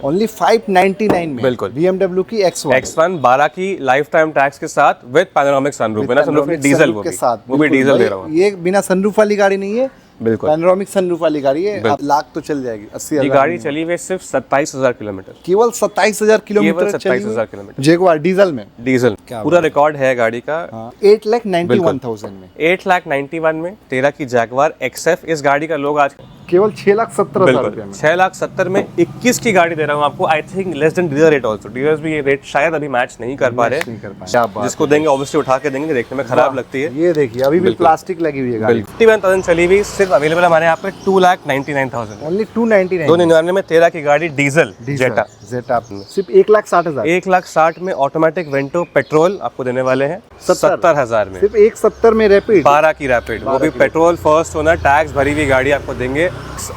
Only 599 में बिल्कुल। BMW की X1 12 की लाइफ टाइम टैक्स के साथ विद पैनोरामिक सनरूफ, बिना सनरूफ के डीजल, के साथ वो भी डीजल दे रहा हूँ। ये बिना सनरूफ वाली गाड़ी नहीं है, बिल्कुल पैनोरामिक सनरूफ वाली गाड़ी है। आप लाख तो चल जाएगी, 80,000। ये गाड़ी चली हुई सिर्फ 27,000 किलोमीटर, केवल 27,000 किलोमीटर, 27,000 किलोमीटर जगुआर डीजल में। डीजल पूरा रिकॉर्ड है गाड़ी का। 8,91,000 में, 8,91,000 में 13 की जैगवार XF। इस गाड़ी का लोग आज केवल 6,70,000 रुपए में। 6,70,000 में 21 की गाड़ी दे रहा हूँ आपको। I think less than dealer rate also. Dealers भी ये रेट शायद अभी मैच नहीं कर पा रहे। जिसको देंगे ऑब्वियसली उठा के देंगे, देखने में खराब लगती है। ये देखिए अभी भी प्लास्टिक लगी हुई है गाड़ी। 51,000 चली हुई, सिर्फ अवेलेबल हमारे यहाँ पे 2,99,000। ओनली 299। 299 में 13 की गाड़ी डीजल जेटा सिर्फ 1,60,000। 1,60,000 में ऑटोमेटिक वेंटो पेट्रोल आपको देने वाले हैं 70,000 में। सिर्फ 1,70,000 में रैपिड 12 की रैपिड, वो भी पेट्रोल फर्स्ट ओनर, टैक्स भरी हुई गाड़ी आपको देंगे।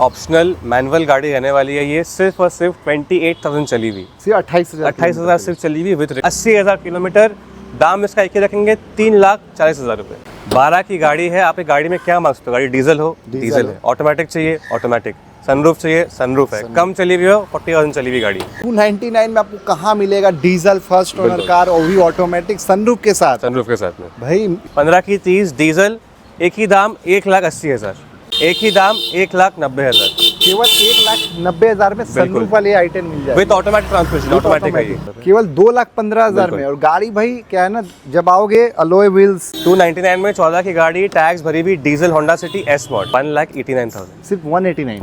ऑप्शनल मैनुअल गाड़ी रहने वाली है। ये सिर्फ और सिर्फ 28,000 चली हुई, सिर्फ 28,000 सिर्फ चली हुई विद 80,000 किलोमीटर। दाम इसका एक ही रखेंगे 3,40,000 रुपए। 12 की गाड़ी है। आप एक गाड़ी में क्या मांग सकते हो? गाड़ी डीजल हो, डीजल है। ऑटोमेटिक चाहिए, ऑटोमेटिक। सनरूफ चाहिए, सनरूफ है। कम चली हुई हो, 40,000 चली हुई गाड़ी। 299 में आपको कहाँ मिलेगा डीजल फर्स्ट ओनर कार, और भी ऑटोमेटिक सनरूफ के साथ। सनरूफ के साथ में भाई 15 की 30 डीजल, एक ही दाम 1,80,000, एक ही दाम 1,90,000। केवल 1,90,000 में सनरूफ वाली आइटम मिल जाएगी विद ऑटोमेटिक ट्रांसमिशन, ऑटोमेटिक है ये। केवल 2,15,000 में। और गाड़ी भाई क्या है ना, जब आओगे अलॉय व्हील्स। 299 में 14 की गाड़ी, टैक्स भरी हुई, diesel Honda city S model, 1,89,000। सिर्फ 189।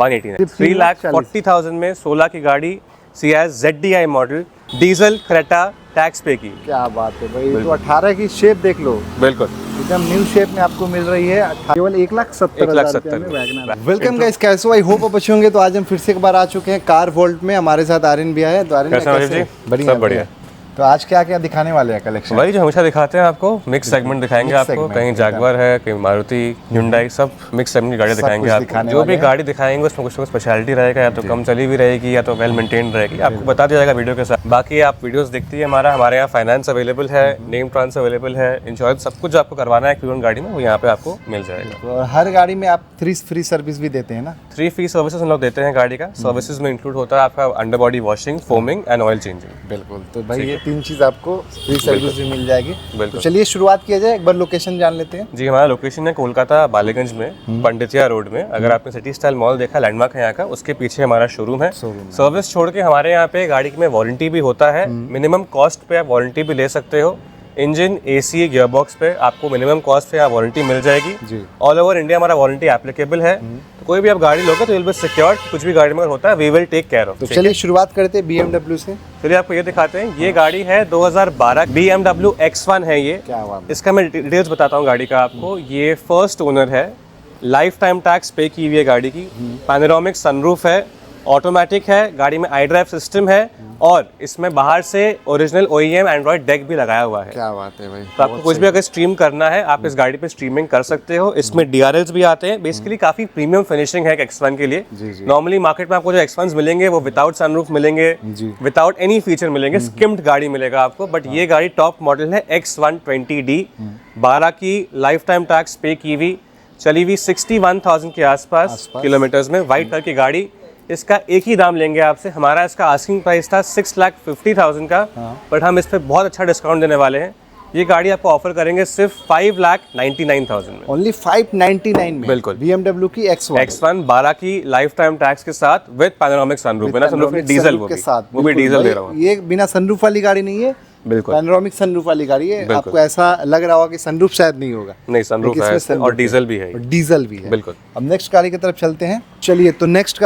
3,40,000 में 16 की गाड़ी Ciaz ZDI model, diesel Creta, tax पे की। क्या बात है भाई। तो 18 की शेप देख लो, बिल्कुल एकदम न्यू शेप में आपको मिल रही है। केवल 1,70,000 में वैगनर। वेलकम गाइस, कैसे हो? आई होप आप अच्छे होंगे। तो आज हम फिर से एक बार आ चुके हैं कार वोल्ट में। हमारे साथ आर्यन भी है। तो आर्यन कैसे? बढ़िया। तो आज क्या क्या दिखाने वाले हैं कलेक्शन? वही जो हमेशा दिखाते हैं आपको, मिक्स सेगमेंट दिखाएंगे आपको। कहीं जैगवार है, कहीं मारुति, Hyundai, सब मिक्स सेगमेंट की गाड़ी दिखाएंगे आपको। जो भी गाड़ी दिखाएंगे उसमें कुछ ना कुछ स्पेशलिटी रहेगा, या तो कम चली हुई रहेगी या तो वेल मेंटेन रहेगी। आपको बता दिया जाएगा वीडियो के साथ। बाकी आप वीडियोस देखती है हमारे यहाँ फाइनेंस अवेलेबल है, नेम ट्रांसफर अवेलेबल है, इंश्योरेंस, सब कुछ जो आपको करवाना है क्यून गाड़ी में वो यहाँ पे आपको मिल जाएगा। और हर गाड़ी में आप फ्री सर्विस भी देते हैं ना? 3 फ्री सर्विसेज हम लोग देते हैं गाड़ी का। सर्विसेज में इंक्लूड होता है आपका under body washing, foaming and oil changing. बिल्कुल। तो भाई ये 3 चीज़ आपको फ्री सर्विस भी मिल जाएगी। तो चलिए शुरुआत किया जाए, एक बार लोकेशन जान लेते हैं। जी, हमारा लोकेशन है कोलकाता बालीगंज में, पंडितिया रोड में। अगर आपने सिटी स्टाइल मॉल देखा, लैंडमार्क है यहाँ का, उसके पीछे हमारा शोरूम है। सर्विस छोड़ के हमारे यहाँ पे गाड़ी में वारंटी भी होता है। मिनिमम कॉस्ट पे आप वारंटी भी ले सकते हो। इंजन, AC, गियरबॉक्स पे आपको मिनिमम कॉस्ट पे यहाँ वारंटी मिल जाएगी। ऑल ओवर इंडिया हमारा वारंटी एप्लीकेबल है। तो कोई भी आप गाड़ी लोगे तो विल बी सिक्योर्ड। कुछ भी गाड़ी में होता है, we will take care of. तो चलिए शुरुआत करते हैं BMW से। चलिए आपको ये दिखाते हैं। ये गाड़ी है 2012 BMW X1 है ये। क्या बात। इसका मैं डिटेल्स बताता हूँ गाड़ी का आपको। ये फर्स्ट ओनर है, लाइफ टाइम टैक्स पे की हुई है गाड़ी की। पैनोरामिक सनरूफ है, ऑटोमेटिक है, गाड़ी में iDrive सिस्टम है, और इसमें बाहर से ओरिजिनल OEM एंड्रॉइड डेक भी लगाया हुआ है। क्या बात है भाई। तो आपको कुछ भी अगर स्ट्रीम करना है, आप इस गाड़ी पे स्ट्रीमिंग कर सकते हो। इसमें DRLs भी आते हैं। बेसिकली काफी प्रीमियम फिनिशिंग है X1 के लिए। नॉर्मली मार्केट में आपको जो X1s मिलेंगे वो विदाउट सनरूफ मिलेंगे, विदाउट एनी फीचर मिलेंगे, स्किम्ड गाड़ी मिलेगा आपको। बट ये गाड़ी टॉप मॉडल है, X120D, 12 की लाइफ टाइम टैक्स पे की हुई, चली हुई 61,000 के आसपास किलोमीटर्स में, व्हाइट कलर की गाड़ी। इसका एक ही दाम लेंगे आपसे। हमारा इसका आस्किंग प्राइस था 6,50,000 का, बट हम इस पे बहुत अच्छा डिस्काउंट देने वाले हैं। ये गाड़ी आपको ऑफर करेंगे सिर्फ 5,99,000 में। ओनली 599 में। बिल्कुल। BMW की X1 12 की लाइफ टाइम टैक्स के साथ विद पैनोरामिक सनरूफ, बिना सनरूफ के डीजल, वो भी डीजल दे रहा हूँ। ये बिना सनरूफ वाली गाड़ी नहीं है, बिल्कुल पैनोरामिक सनरूफ वाली गाड़ी है। आपको ऐसा लग रहा होगा कि सनरूफ शायद नहीं होगा। नहीं, सनरूफ है और डीजल भी है। डीजल भी है, बिल्कुल। अब नेक्स्ट गाड़ी की तरफ चलते हैं। चलिए, तो नेक्स्ट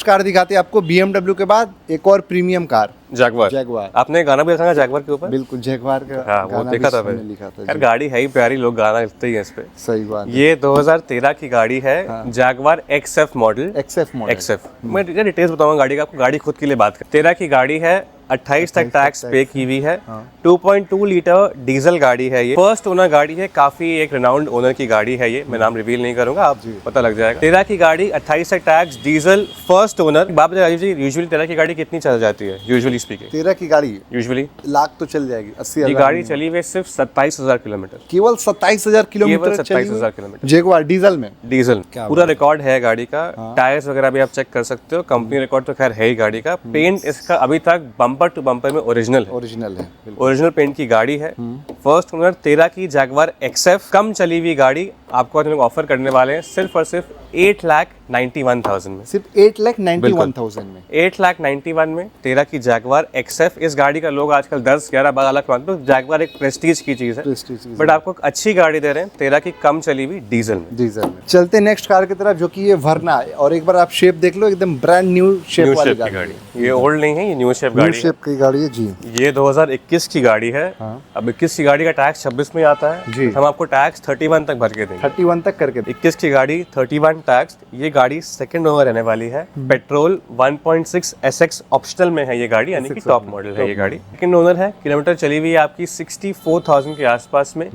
कार दिखाते हैं आपको BMW के बाद एक और प्रीमियम कार, जैगवार। आपने गाना भी देखा जैगवार के ऊपर? बिल्कुल, जैगवार का। हाँ, वो देखा था मैंने, लिखा था। यार गाड़ी है ही प्यारी, लोग गाना लिखते ही हैं इस पे। सही बात। ये 2013 की गाड़ी है, जैगवार XF मॉडल। XF। मैं डिटेल्स बताऊंगा गाड़ी का आपको, गाड़ी खुद के लिए बात कर। 13 की गाड़ी है, 28 तक टैक्स पे की हुई है। 2.2 लीटर डीजल गाड़ी है ये, फर्स्ट ओनर गाड़ी है, काफी एक रिनाउंड ओनर की गाड़ी है ये, मैं नाम रिवील नहीं करूंगा, आप पता लग जाएगा। 13 की गाड़ी, 28 तक टैक्स, डीजल, फर्स्ट ओनर। बाप राजीव जी, यूजुअली 13 की गाड़ी कितनी चल जाती है यूजुअली स्पीकिंग? 13 की गाड़ी यूजुअली लाख तो चल जाएगी, 80,000। ये गाड़ी चली हुई सिर्फ 27,000 किलोमीटर, केवल 27,000 किलोमीटर, 27,000 किलोमीटर जगुआर डीजल में। डीजल। पूरा रिकॉर्ड है गाड़ी का, टायर्स वगैरह भी आप चेक कर सकते हो, कंपनी रिकॉर्ड तो खैर है ही गाड़ी का। पेंट इसका अभी तक बम्पर टू बम्पर में ओरिजिनल है, ओरिजिनल पेंट की गाड़ी है। फर्स्ट ओनर 13 की जैगवार XF, कम चली हुई गाड़ी आपको हम लोग ऑफर करने वाले हैं सिर्फ और सिर्फ 8,91,000 में, सिर्फ 8,91,000 में, 8,91,000 में 13 की जैगवार XF। इस गाड़ी का लोग आजकल 10-11-12 लाख मांगते हैं, जैगवार एक प्रेस्टीज की चीज है, बट आपको अच्छी गाड़ी दे रहे हैं 13 की कम चली हुई डीजल में। चलते नेक्स्ट कार की तरफ, जो कि ये वर्ना है, और एक बार आप शेप देख लो, एकदम ब्रांड न्यू शेप वाली गाड़ी। ये ओल्ड नहीं है, ये न्यू शेप गाड़ी की गाड़ी है जी। ये 2021 की गाड़ी है। अब 21 की गाड़ी का टैक्स 26 में आता है जी, हम आपको टैक्स 31 तक भर के देंगे, 31 तक करके। 21 की गाड़ी 31 टैक्स। ये गाड़ी सेकंड ओनर रहने वाली है, पेट्रोल 1.6 SX ऑप्शनल में है ये गाड़ी, यानी कि टॉप मॉडल है ये गाड़ी। सेकंड ओनर है, किलोमीटर चली हुई है आपकी 64,000 के आसपास में।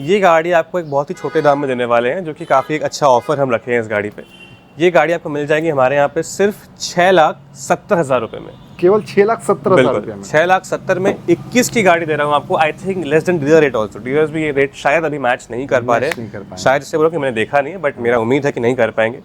ये गाड़ी आपको एक बहुत ही छोटे दाम में देने वाले हैं, जो कि काफी एक अच्छा ऑफर हम रखे हैं इस गाड़ी पे। ये गाड़ी आपको मिल जाएगी हमारे यहाँ पे सिर्फ 6,70,000 रुपए में, केवल 6,70,000 रुपए में। 6,70,000 में 21 की गाड़ी दे रहा हूँ आपको। I think less than dealer rate also, dealers भी ये रेट शायद अभी मैच नहीं कर पा रहे, शायद इससे बोलो कि मैंने देखा नहीं है, बट मेरा उम्मीद है कि नहीं कर पाएंगे।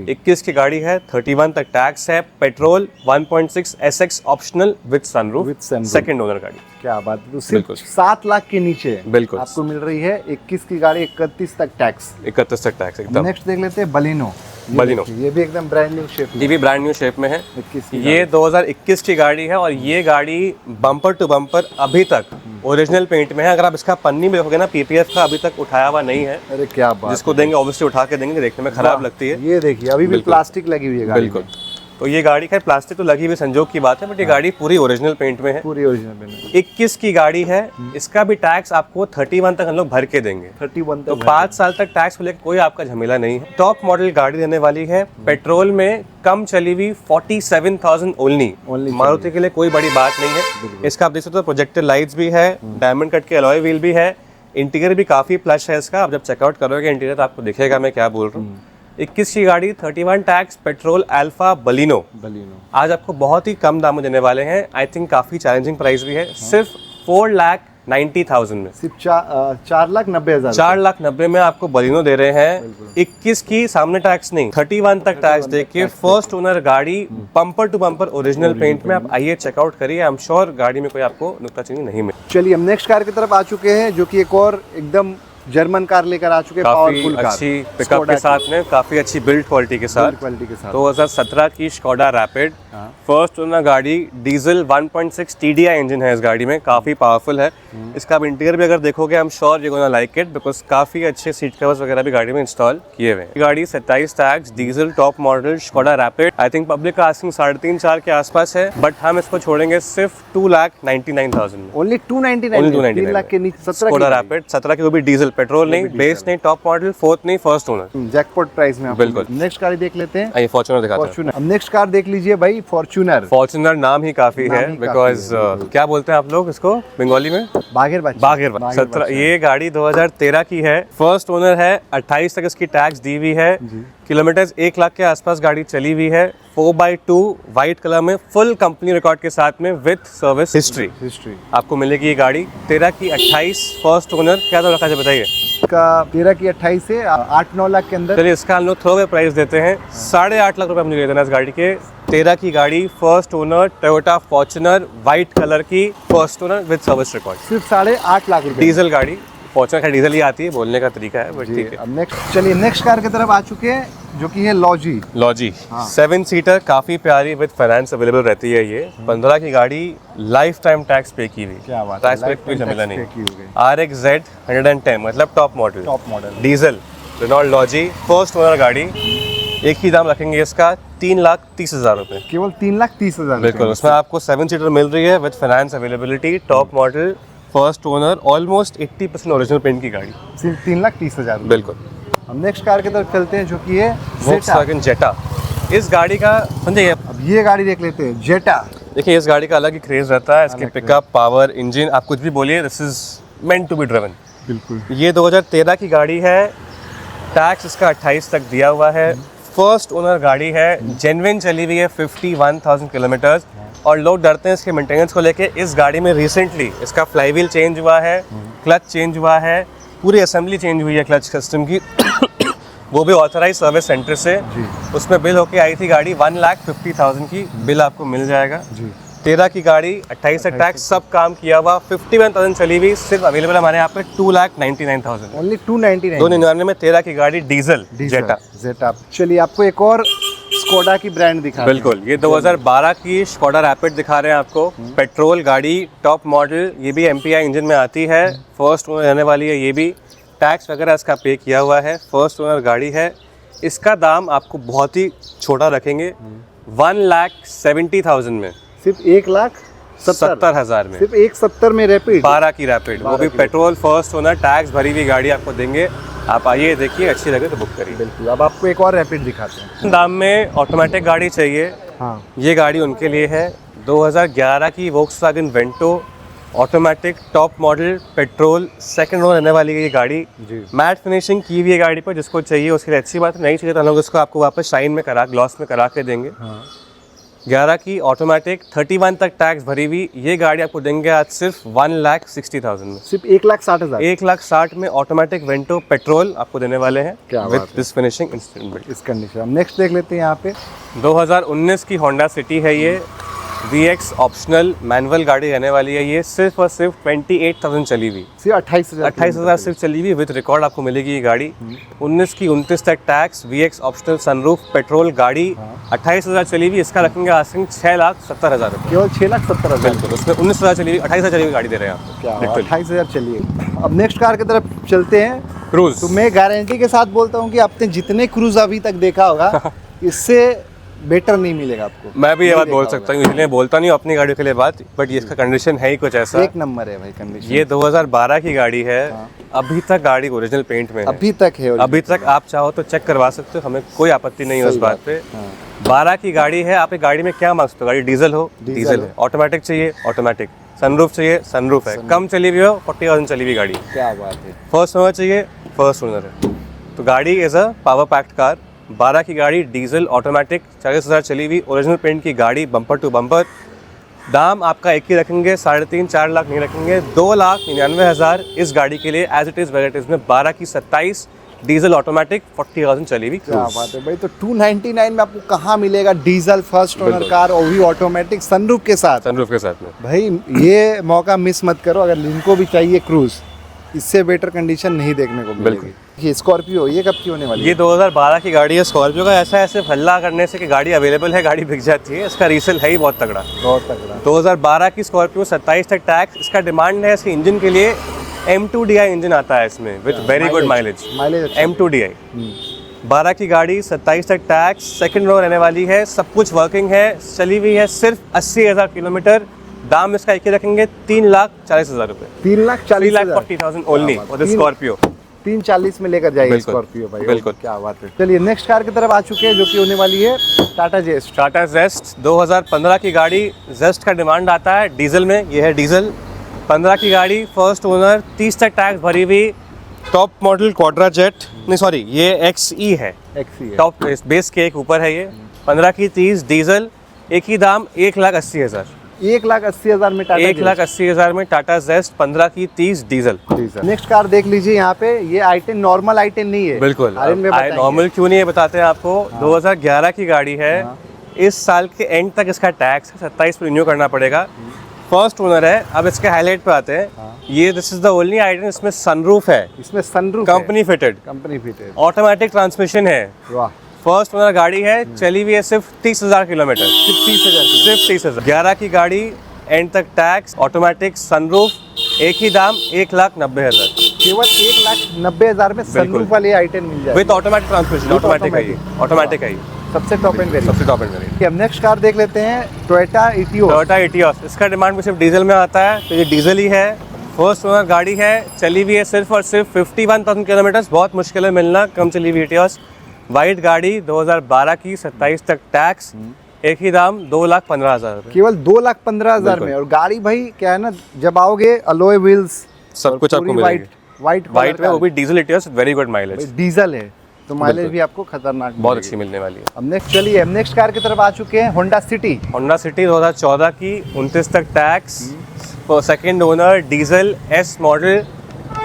21 की गाड़ी है, 31 तक टैक्स है, petrol 1.6 SX optional with sunroof, second owner गाड़ी। क्या बात है, तो सिर्फ 7 लाख के नीचे बिल्कुल आपको मिल रही है 21 की गाड़ी, 31 तक टैक्स, 31 तक टैक्स एकदम। नेक्स्ट देख लेते हैं बलिनो। ये भी एकदम ब्रांड न्यू शेप, ये भी ब्रांड न्यू शेप में है। ये 2021 की गाड़ी है, और ये गाड़ी बम्पर टू बम्पर अभी तक ओरिजिनल पेंट में है। अगर आप इसका पन्नी में देखोगे ना, PPF का अभी तक उठाया हुआ नहीं है। अरे क्या बात, जिसको देंगे ऑब्वियसली उठा के देंगे, देखने में खराब लगती है। ये देखिए अभी भी प्लास्टिक लगी हुई है गाड़ी, बिल्कुल। तो ये गाड़ी खैर प्लास्टिक तो लगी हुई संजोग की बात है, बट ये गाड़ी पूरी ओरिजिनल पेंट में है, पूरी ओरिजिनल पेंट में। 21 की गाड़ी है, इसका भी टैक्स आपको 31 तक हम लोग भर के देंगे, 31 तो 5 साल तक टैक्स को लेकर कोई आपका झमेला नहीं है। टॉप मॉडल गाड़ी रहने वाली है, पेट्रोल में कम चली हुई 47,000 ओनली, मारुति के लिए कोई बड़ी बात नहीं है। इसका आप देख सकते हो प्रोजेक्टर लाइट्स भी है, डायमंड कट के अलॉय व्हील भी है, इंटीरियर भी काफी प्लश है इसका। आप जब चेकआउट करोगे इंटीरियर तो आपको दिखेगा मैं क्या बोल रहा हूँ। 21 की गाड़ी, 31 टैक्स, पेट्रोल, अल्फा बलिनो आज आपको बहुत ही कम दाम में देने वाले हैं। आई थिंक काफी चैलेंजिंग प्राइस भी है, सिर्फ 4,90,000 में, सिर्फ 4,90,000, 4,90,000 में आपको बलिनो दे रहे हैं। 21 की सामने टैक्स नहीं, 31 तक टैक्स देके फर्स्ट ओनर गाड़ी, bumper to bumper original paint में। आप आइए चेकआउट करिए, आई एम श्योर गाड़ी में कोई आपको नुक्ताचीनी नहीं मिले। चलिए हम नेक्स्ट कार की तरफ आ चुके हैं, जो कि एक और एकदम जर्मन कार लेकर आ चुके हैं, पावरफुल कार, अच्छी पिकअप के साथ में, काफी अच्छी बिल्ड क्वालिटी के साथ। 2017 की स्कोडा रैपिड, फर्स्ट ओनर गाड़ी, डीजल 1.6 TDI इंजन है इस गाड़ी में, काफी पावरफुल है। इसका आप इंटीरियर भी अगर देखोगे, I am sure you gonna like it, because काफी अच्छे सीट कवर्स वगैरह भी गाड़ी में इंस्टॉल किए हुए हैं। गाड़ी 27 tax, diesel, top model, Skoda rapid. I think public का आस्किंग 3.5-4 के आसपास है, बट हम इसको छोड़ेंगे सिर्फ 2,99,000 में, ओनली 299, 3 लाख के नीचे। स्कोडा रैपिड 17 की, वो भी डीजल, पेट्रोल नहीं, बेस नहीं, टॉप मॉडल, फोर्थ नहीं, फर्स्ट ओनर, जैकपॉट प्राइस में। बिल्कुल। नेक्स्ट कार देख लेते हैं, आइए फॉर्च्यूनर दिखाते हैं। अब नेक्स्ट कार देख लीजिए भाई, फॉर्च्यूनर। फॉर्च्यूनर नाम ही काफी है, बिकॉज क्या बोलते हैं आप लोग इसको बंगाली में, बाघेर। 17 ये गाड़ी 2013 की है, फर्स्ट ओनर है, 28 तक इसकी टैक्स दी हुई है, किलोमीटर 1 लाख के आसपास गाड़ी चली हुई है, 4x2 व्हाइट कलर में, फुल कंपनी रिकॉर्ड के साथ में, विद सर्विस हिस्ट्री आपको मिलेगी ये गाड़ी। 13 की 28, फर्स्ट ओनर, क्या तो रखा है बताइए? इसका 13 की 28 से 8-9 लाख के अंदर। चलिए इसका हम लोग थोड़ा प्राइस देते हैं, 8.5 लाख रुपए मुझे दे देना इस गाड़ी के। 13 की गाड़ी, first owner, Toyota Fortuner, white colour की, first owner with service record, सिर्फ 8.5 लाख रुपए। डीजल गाड़ी, फॉर्च्यूनर डीजल ही आती है, बोलने का तरीका है, बट ठीक है। अब नेक्स्ट, चलिए नेक्स्ट कार की तरफ आ चुके हैं, जो कि है लॉजी। 7 सीटर, काफी प्यारी, विद फाइनेंस अवेलेबल रहती है ये। 15 की गाड़ी, लाइफ टाइम टैक्स पे की हुई, टैक्स पे कोई झमेला नहीं। RXZ 110 मतलब top model, diesel, Renault Lodgy, first owner गाड़ी। एक ही दाम रखेंगे इसका, 3,30,000 रुपए, केवल 3,30,000। बिल्कुल। उसमें आपको 7 सीटर मिल रही है with finance availability, top model, first owner, almost 80% original paint की गाड़ी, सिर्फ 3,30,000। बिल्कुल। हम नेक्स्ट कार की तरफ चलते हैं, जो कि है वोक्सवैगन जेटा। इस गाड़ी का समझिए, अब ये गाड़ी देख लेते हैं, जेटा। देखिए इस गाड़ी का अलग ही क्रेज रहता है, इसके पिकअप, पावर, इंजन, आप कुछ भी बोलिए, this is meant to be driven. बिल्कुल। ये 2013 की गाड़ी है, टैक्स इसका 28 तक दिया हुआ है, फर्स्ट ओनर गाड़ी है, जेन्युइन चली हुई है 51,000 किलोमीटर्स। और लोग डरते हैं इसके मेंटेनेंस को लेके। इस गाड़ी में रिसेंटली इसका फ्लाईव्हील चेंज हुआ है, क्लच चेंज हुआ है, पूरी असेंबली चेंज हुई है क्लच सिस्टम की वो भी ऑथराइज सर्विस सेंटर से। उसमें बिल होके आई थी गाड़ी 1,50,000 की, बिल आपको मिल जाएगा। 13 की गाड़ी, 28 तक टैक्स, सब काम किया हुआ, 51,000 चली हुई, सिर्फ अवेलेबल हमारे यहाँ पे 2,99,000। ओनली 299। 299 में 13 की गाड़ी डीजल जेटा। चलिए आपको एक और स्कोडा की ब्रांड दिखा। बिल्कुल, ये 2012 की स्कोडा रैपिड दिखा रहे हैं आपको। पेट्रोल गाड़ी, टॉप मॉडल, ये भी MPI इंजन में आती है, फर्स्ट ओनर रहने वाली है। ये भी टैक्स वगैरह इसका पे किया हुआ है, फर्स्ट ओनर गाड़ी है। इसका दाम आपको बहुत ही छोटा रखेंगे, 1,70,000 में, सिर्फ 1,70,000 में, सिर्फ 1,70 में रैपिड, 12 की रैपिड, वो भी पेट्रोल, फर्स्ट ओनर, टैक्स भरी हुई गाड़ी आपको देंगे। आप आइए, देखिए, अच्छी लगे तो बुक करिए। बिल्कुल। अब आपको एक और रैपिड दिखाते हैं। दाम में ऑटोमेटिक गाड़ी चाहिए, हाँ, ये गाड़ी उनके लिए है। 2011 की Volkswagen Vento, automatic, top model, petrol, second owner रहने वाली है ये गाड़ी। मैट फिनिशिंग की हुई है गाड़ी पर, जिसको चाहिए उसके लिए अच्छी बात है, नहीं चाहिए तो हम लोग इसको आपको वापस शाइन में करा, ग्लॉस में करा के देंगे। 11 की ऑटोमेटिक, 31 तक टैक्स भरी हुई, ये गाड़ी आपको देंगे आज सिर्फ 1,60,000 में, सिर्फ 1,60,000। 1,60,000 में ऑटोमेटिक वेंटो पेट्रोल आपको देने वाले हैं with this finishing instant build. इस कंडीशन। हम नेक्स्ट देख लेते हैं यहाँ पे। 2019 की होंडा सिटी है ये, VX ऑप्शनल मैनुअल गाड़ी रहने वाली है। ये सिर्फ और सिर्फ 28,000 चली हुई, सिर्फ 28,000 सिर्फ चली हुई, विद रिकॉर्ड आपको मिलेगी ये गाड़ी। 19 की 29 तक tax, VX optional sunroof, petrol गाड़ी, 28,000 चली हुई। इसका रखेंगे आस्किंग 6,70,000 रुपये, केवल 6,70,000। बिल्कुल। उसमें 19,000 चली हुई, 28,000 चली हुई गाड़ी दे रहे हैं आपको। क्या 28,000 चलिए। अब नेक्स्ट कार की तरफ चलते हैं, क्रूज। तो मैं गारंटी के साथ बोलता हूँ कि आपने जितने क्रूज अभी तक देखा होगा इससे बेटर नहीं मिलेगा आपको। मैं भी ये बात बोल सकता हूँ, इसलिए बोलता नहीं हूँ अपनी गाड़ी के लिए बात, बट ये इसका कंडीशन है ही कुछ ऐसा, एक नंबर है भाई कंडीशन। ये 2012 की गाड़ी है, अभी तक गाड़ी ओरिजिनल पेंट में है, अभी तक है, अभी तक आप चाहो तो चेक करवा सकते हो, हमें कोई आपत्ति नहीं है उस बात पे। 12 की गाड़ी है, आप एक गाड़ी में क्या मांगते हो? गाड़ी डीजल हो, डीजल है, ऑटोमेटिक चाहिए, ऑटोमेटिक, सनरूफ चाहिए, सनरूफ है, कम चली हुई हो, 40,000 चली हुई गाड़ी, क्या बात है, फर्स्ट ओनर चाहिए, फर्स्ट ओनर है। तो गाड़ी is a power packed car. 12 की गाड़ी, डीजल, ऑटोमेटिक, 40,000 चली हुई, ओरिजिनल पेंट की गाड़ी, बम्पर टू बम्पर। दाम आपका एक ही रखेंगे, 3.5-4 लाख नहीं रखेंगे, 2,99,000 इस गाड़ी के लिए एज इट इज़ वेराइटीज़ में। 12 की 27, डीजल ऑटोमेटिक, 40,000 चली हुई। क्या बात है भाई। तो 299 में आपको कहाँ मिलेगा डीजल फर्स्ट ओनर कार, और भी ऑटोमेटिक सनरूफ के साथ? सनरूफ के साथ में भाई ये मौका मिस मत करो, अगर इनको भी चाहिए क्रूज, इससे बेटर कंडीशन नहीं देखने को मिलेगी। ये स्कॉर्पियो, ये कब की होने वाली है? ये 2012 की गाड़ी है स्कॉर्पियो का। ऐसे हल्ला करने से कि गाड़ी अवेलेबल है, गाड़ी बिक जाती है, इसका रीसेल है ही बहुत तगड़ा, बहुत तगड़ा। 2012 की स्कॉर्पियो, 27 तक टैक्स। इसका डिमांड है इसके इंजन के लिए, M2DI इंजन आता है इसमें with very good mileage, M2DI। 12 की गाड़ी, 27 तक टैक्स, सेकंड रो रहने वाली है, सब कुछ वर्किंग है, चली हुई है सिर्फ 80,000 किलोमीटर। दाम इसका एक ही रखेंगे, 3,40,000 रुपये, 3,40,000 ओनली फॉर द स्कॉर्पियो। 340 में लेकर जाइए स्कॉर्पियो भाई, बिल्कुल। क्या बात है। चलिए नेक्स्ट कार की तरफ आ चुके हैं, जो कि होने वाली है टाटा जेस्ट। टाटा जेस्ट 2015 की गाड़ी, जेस्ट का डिमांड आता है डीजल में, ये है डीजल। 15 की गाड़ी, फर्स्ट ओनर, 30 तक टैक्स भरी हुई, टॉप मॉडल क्वाड्रा जेट, नहीं सॉरी ये XE है, टॉप बेस के एक ऊपर है ये। 15 की 30, डीजल, एक ही दाम, 1,80,000, 1,80,000 में टाटा 1,80,000 में टाटा जेस्ट, 15 की 30 डीजल। नेक्स्ट कार देख लीजिए यहाँ पे, ये i10 नॉर्मल i10 नहीं है, बिल्कुल। नॉर्मल क्यों नहीं है बताते हैं आपको। 2011 की गाड़ी है, इस साल के एंड तक इसका टैक्स 27 पे रिन्यू करना पड़ेगा, फर्स्ट ओनर है। अब इसके हाईलाइट पे आते हैं, ये this is the only i10 इसमें सनरूफ है, इसमें sunroof company fitted, automatic transmission है, वाह। फर्स्ट ओनर गाड़ी है, चली हुई है सिर्फ 30,000 किलोमीटर, सिर्फ 30,000। 11 की गाड़ी, एंड तक टैक्स, ऑटोमेटिक, सनरूफ, एक ही दाम, 1,90,000, केवल 1,90,000 में सनरूफ वाली i10 मिल जाएगी विद ऑटोमेटिक ट्रांसमिशन, ऑटोमेटिक है, ऑटोमेटिक है, सबसे टॉप एंड वेरिएंट, सबसे टॉप एंड वेरिएंट। अब नेक्स्ट कार देख लेते हैं, टोयोटा इटियोस। इसका डिमांड भी सिर्फ डीजल में आता है, तो ये डीजल ही है, फर्स्ट ओनर गाड़ी है, चली हुई है सिर्फ और सिर्फ 51,000 किलोमीटर, बहुत मुश्किल है मिलना कम चली हुई इटियोस। वाइट गाड़ी, 2012 की, 27 तक टैक्स, एक ही दाम 2,15,000 रुपये। केवल 2,15,000 में। और गाड़ी भाई क्या है ना, जब आओगे अलॉय व्हील्स सब कुछ आपको मिलेंगे वाइट में, वो भी diesel Etios, very good mileage. Diesel है तो माइलेज भी आपको खतरनाक बहुत अच्छी मिलने वाली है। अब नेक्स्ट चलिए, हम नेक्स्ट कार की तरफ आ चुके हैं, होंडा सिटी। होंडा सिटी 2014 की, 29 तक tax, second owner, diesel, S model.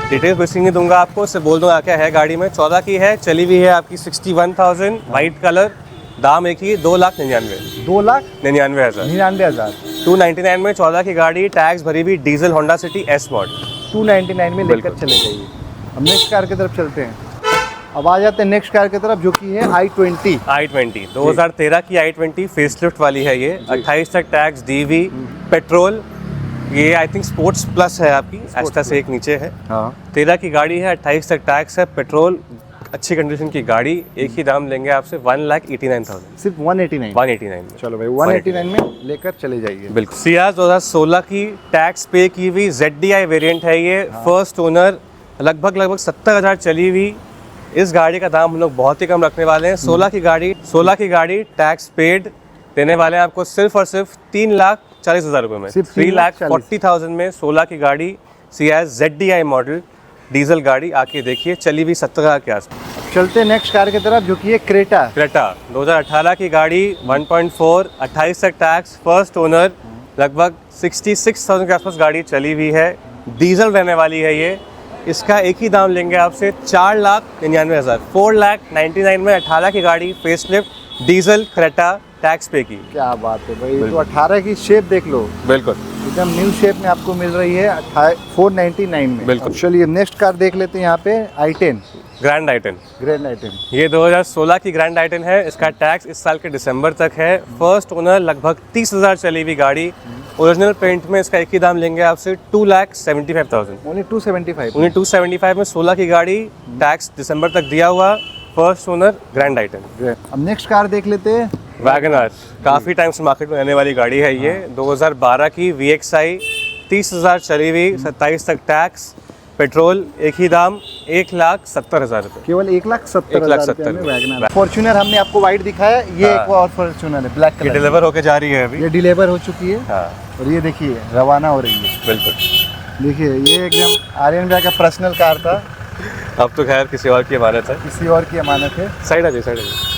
Details basic नहीं दूंगा आपको, उससे बोल दूंगा क्या है गाड़ी में। 14 की है, चली हुई है आपकी 61,000, वाइट कलर, दाम एक ही 2,99,000। 2,99,000 299 में 14 की गाड़ी, टैक्स भरी हुई, diesel Honda city S model 299 में लेकर चले जाइए। अब नेक्स्ट कार की तरफ चलते हैं। अब आ जाते हैं नेक्स्ट कार की तरफ, जो कि है i20। 2013 की i20 फेसलिफ्ट वाली है ये, 28 तक टैक्स, डीवी, पेट्रोल। ये आई थिंक स्पोर्ट्स प्लस है आपकी, एस्टा से एक नीचे है। हाँ 13 की गाड़ी है, 28 तक टैक्स है, पेट्रोल, अच्छी कंडीशन की गाड़ी। एक ही दाम लेंगे आपसे 1,89,000। सिर्फ 189। 189 में। चलो भाई 189 में लेकर चले जाइए। बिल्कुल। सियाज 2016 की, टैक्स पे की हुई, ZDI वेरिएंट है ये, फर्स्ट ओनर, लगभग 70,000 चली हुई। इस गाड़ी का दाम हम लोग बहुत ही कम रखने वाले हैं। 16 की गाड़ी टैक्स पेड देने वाले हैं आपको सिर्फ और सिर्फ 3,40,000 रुपये में। सिर्फ 3,40,000 में 16 की गाड़ी, सियाज ZDI मॉडल, डीजल गाड़ी। आके देखिए, चली हुई 70,000 के आसपास। चलते हैं नेक्स्ट कार की तरफ, जो कि है क्रेटा। 2018 की गाड़ी, 1.4, 28 तक टैक्स, फर्स्ट ओनर, लगभग 66,000 के आसपास गाड़ी चली हुई है, डीजल रहने वाली है ये। इसका एक ही दाम लेंगे आपसे 4,99,000। 4,99,000 में 18 की गाड़ी, फेसलिफ्ट, डीजल, क्रेटा, टैक्स पे की। क्या बात है भाई, तो 18 की शेप देख लो, बिल्कुल एकदम न्यू शेप में आपको मिल रही है 499 में। बिल्कुल। चलिए नेक्स्ट कार देख लेते हैं यहाँ पे, i10 grand i10। Grand i10। ये 2016 की ग्रैंड i10 है। इसका टैक्स इस साल के दिसंबर तक है। फर्स्ट ओनर, लगभग 30,000 चली हुई गाड़ी, ओरिजिनल पेंट में। इसका एक ही दाम लेंगे आपसे 2,75,000। ओनली 275। उन्हें 275 में 16 की गाड़ी, टैक्स दिसंबर तक दिया हुआ, फर्स्ट ओनर, ग्रैंड i10। अब नेक्स्ट कार देख लेते हैं, वैगनआर। काफ़ी टाइम से मार्केट में रहने वाली गाड़ी है ये। 2012 की VXI, 30,000 चली हुई, 27 तक टैक्स, पेट्रोल, एक ही दाम 1,70,000 रुपये। केवल 1,70,000 में 1,70,000। वैगनआर। फॉर्च्यूनर हमने आपको व्हाइट दिखाया, ये एक और फॉर्च्यूनर है ब्लैक ये कलर। डिलीवर होके जा रही है अभी। ये डिलीवर हो चुकी है। हाँ और ये देखिए रवाना हो रही है। बिल्कुल। देखिए ये एकदम आर्यन भैया का पर्सनल कार था, अब तो खैर किसी और की अमानत है। किसी और की अमानत है। साइड आ जाइए, साइड आ जाइए।